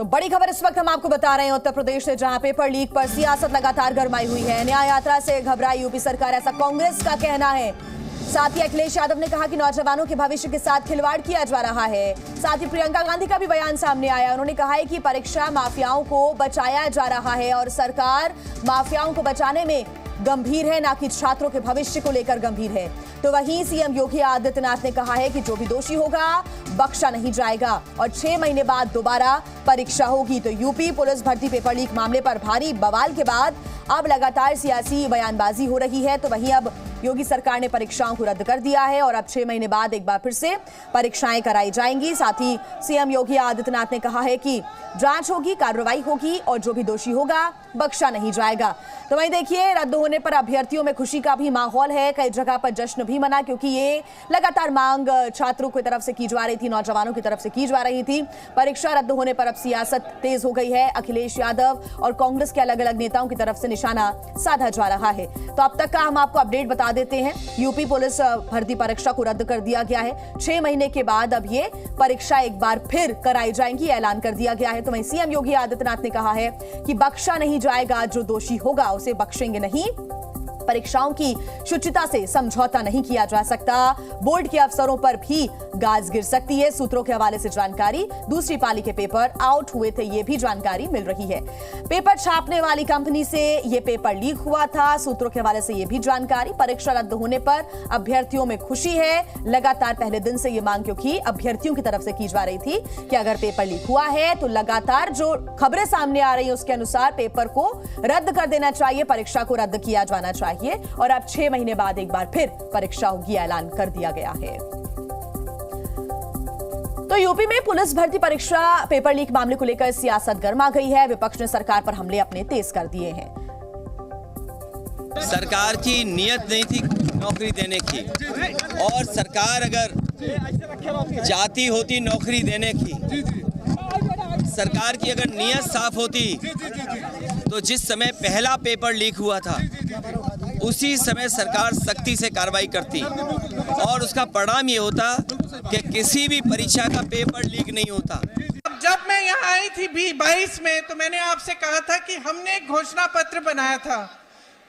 तो बड़ी खबर इस वक्त हम आपको बता रहे हैं उत्तर प्रदेश से, जहां पेपर लीक पर सियासत लगातार गरमाई हुई है। न्याय यात्रा से घबराई यूपी सरकार, ऐसा कांग्रेस का कहना है। साथ ही अखिलेश यादव ने कहा कि नौजवानों के भविष्य के साथ खिलवाड़ किया जा रहा है। साथ ही प्रियंका गांधी का भी बयान सामने आया। उन्होंने कहा है कि परीक्षा माफियाओं को बचाया जा रहा है और सरकार माफियाओं को बचाने में गंभीर है, ना कि छात्रों के भविष्य को लेकर गंभीर है। तो वहीं सीएम योगी आदित्यनाथ ने कहा है कि जो भी दोषी होगा बख्शा नहीं जाएगा और 6 महीने बाद दोबारा परीक्षा होगी। तो यूपी पुलिस भर्ती पेपर लीक मामले पर भारी बवाल के बाद अब लगातार सियासी बयानबाजी हो रही है। तो वहीं अब योगी सरकार ने परीक्षाओं को रद्द कर दिया है और अब 6 महीने बाद एक बार फिर से परीक्षाएं कराई जाएंगी। साथ ही सीएम योगी आदित्यनाथ ने कहा है कि जांच होगी, कार्रवाई होगी और जो भी दोषी होगा बख्शा नहीं जाएगा। तो वहीं देखिए, रद्द होने पर अभ्यर्थियों में खुशी का भी माहौल है। कई जगह पर जश्न भी मना, क्योंकि ये लगातार मांग छात्रों की तरफ से की जा रही थी, नौजवानों की तरफ से की जा रही थी। परीक्षा रद्द होने पर अब सियासत तेज हो गई है। अखिलेश यादव और कांग्रेस के अलग अलग नेताओं की तरफ से निशाना साधा जा रहा है। तो अब तक का हम आपको अपडेट बता देते हैं। यूपी पुलिस भर्ती परीक्षा को रद्द कर दिया गया है। 6 महीने के बाद अब ये परीक्षा एक बार फिर कराई जाएंगी, ऐलान कर दिया गया है। तो वहीं सीएम योगी आदित्यनाथ ने कहा है कि बख्शा नहीं जाएगा, जो दोषी होगा उसे बख्शेंगे नहीं। परीक्षाओं की शुचिता से समझौता नहीं किया जा सकता। बोर्ड के अफसरों पर भी गाज गिर सकती है। सूत्रों के हवाले से जानकारी, दूसरी पाली के पेपर आउट हुए थे, ये भी जानकारी मिल रही है। पेपर छापने वाली कंपनी से ये पेपर लीक हुआ था, सूत्रों के हवाले से ये भी जानकारी। परीक्षा रद्द होने पर अभ्यर्थियों में खुशी है। लगातार पहले दिन से ये मांग क्योंकि अभ्यर्थियों की तरफ से की जा रही थी कि अगर पेपर लीक हुआ है तो लगातार जो खबरें सामने आ रही है उसके अनुसार पेपर को रद्द कर देना चाहिए, परीक्षा को रद्द किया जाना चाहिए। और अब 6 महीने बाद एक बार फिर परीक्षा होगी, ऐलान कर दिया गया है। तो यूपी में पुलिस भर्ती परीक्षा पेपर लीक मामले को लेकर सियासत गर्मा गई है। विपक्ष ने सरकार पर हमले अपने तेज कर दिए हैं। सरकार की नीयत नहीं थी नौकरी देने की, और सरकार अगर चाहती होती नौकरी देने की, सरकार की अगर नीयत साफ होती तो जिस समय पहला पेपर लीक हुआ था उसी समय सरकार सख्ती से कार्रवाई करती और उसका परिणाम ये होता कि किसी भी परीक्षा का पेपर लीक नहीं होता। जब मैं यहाँ आई थी 22 में, तो मैंने आपसे कहा था कि हमने एक घोषणा पत्र बनाया था,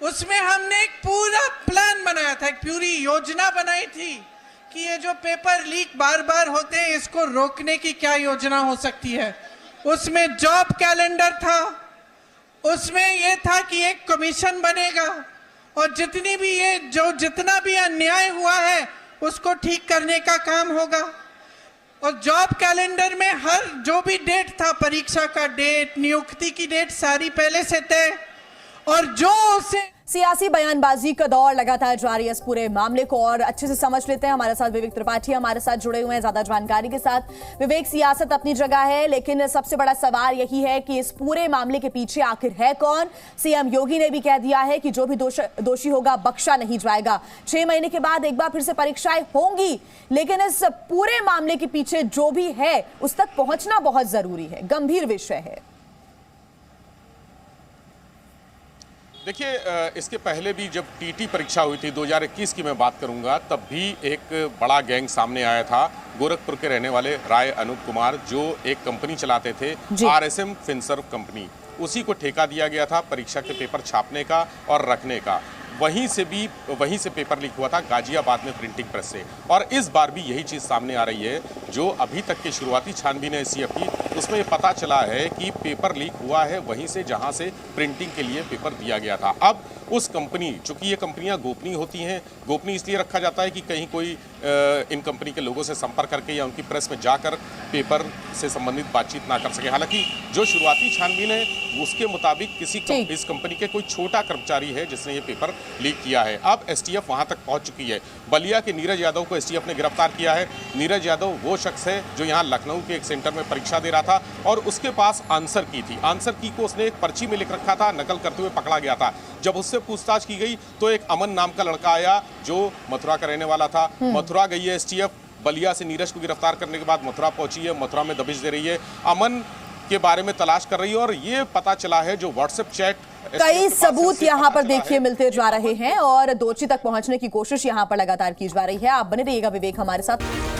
उसमें हमने एक पूरा प्लान बनाया था, एक पूरी योजना बनाई थी कि ये जो पेपर लीक बार बार होते हैं इसको रोकने की क्या योजना हो सकती है। उसमें जॉब कैलेंडर था, उसमें ये था कि एक कमीशन बनेगा और जितना भी अन्याय हुआ है उसको ठीक करने का काम होगा। और जॉब कैलेंडर में हर जो भी डेट था, परीक्षा का डेट, नियुक्ति की डेट, सारी पहले से तय। और जो उसे सियासी बयानबाजी का दौर लगातार जारी है। इस पूरे मामले को और अच्छे से समझ लेते हैं। हमारे साथ विवेक त्रिपाठी हमारे साथ जुड़े हुए हैं ज्यादा जानकारी के साथ। विवेक, सियासत अपनी जगह है, लेकिन सबसे बड़ा सवाल यही है कि इस पूरे मामले के पीछे आखिर है कौन। सीएम योगी ने भी कह दिया है कि जो भी दोषी होगा बख्शा नहीं जाएगा। 6 महीने के बाद एक बार फिर से परीक्षाएं होंगी, लेकिन इस पूरे मामले के पीछे जो भी है उस तक पहुंचना बहुत जरूरी है, गंभीर विषय है। देखिए, इसके पहले भी जब टीटी परीक्षा हुई थी 2021 की मैं बात करूंगा, तब भी एक बड़ा गैंग सामने आया था। गोरखपुर के रहने वाले राय अनूप कुमार, जो एक कंपनी चलाते थे, RSM फिनसर्व कंपनी, उसी को ठेका दिया गया था परीक्षा के पेपर छापने का और रखने का। वहीं से पेपर लीक हुआ था गाजियाबाद में प्रिंटिंग प्रेस से। और इस बार भी यही चीज़ सामने आ रही है। जो अभी तक की शुरुआती छानबीन है एसटीएफ की, उसमें ये पता चला है कि पेपर लीक हुआ है वहीं से जहां से प्रिंटिंग के लिए पेपर दिया गया था। अब उस कंपनी, चूंकि ये कंपनियां गोपनीय होती हैं, गोपनीय इसलिए रखा जाता है कि कहीं कोई इन कंपनी के लोगों से संपर्क करके या उनकी प्रेस में जाकर पेपर से संबंधित बातचीत ना कर सके। हालांकि जो शुरुआती छानबीन है उसके मुताबिक इस कंपनी के कोई छोटा कर्मचारी है जिसने ये पेपर लीक किया है। अब एसटीएफ वहां तक पहुंच चुकी है। बलिया के नीरज यादव को एसटीएफ ने गिरफ्तार किया है। नीरज यादव वो शख्स है जो यहाँ लखनऊ के एक सेंटर में परीक्षा दे रहा था और उसके पास आंसर की थी। आंसर की को उसने एक पर्ची में लिख रखा था, नकल करते हुए पकड़ा गया था। जब उससे पूछताछ की गई तो एक अमन नाम का लड़का आया जो मथुरा का रहने वाला था। मथुरा गई है एसटीएफ, बलिया से नीरज को गिरफ्तार करने के बाद मथुरा पहुंची है, मथुरा में दबिश दे रही है, अमन के बारे में तलाश कर रही है। और ये पता चला है जो व्हाट्सएप चैट, कई सबूत यहाँ पर देखिए मिलते जा रहे हैं और दोषी तक पहुंचने की कोशिश यहाँ पर लगातार की जा रही है। आप बने रहिएगा विवेक हमारे साथ।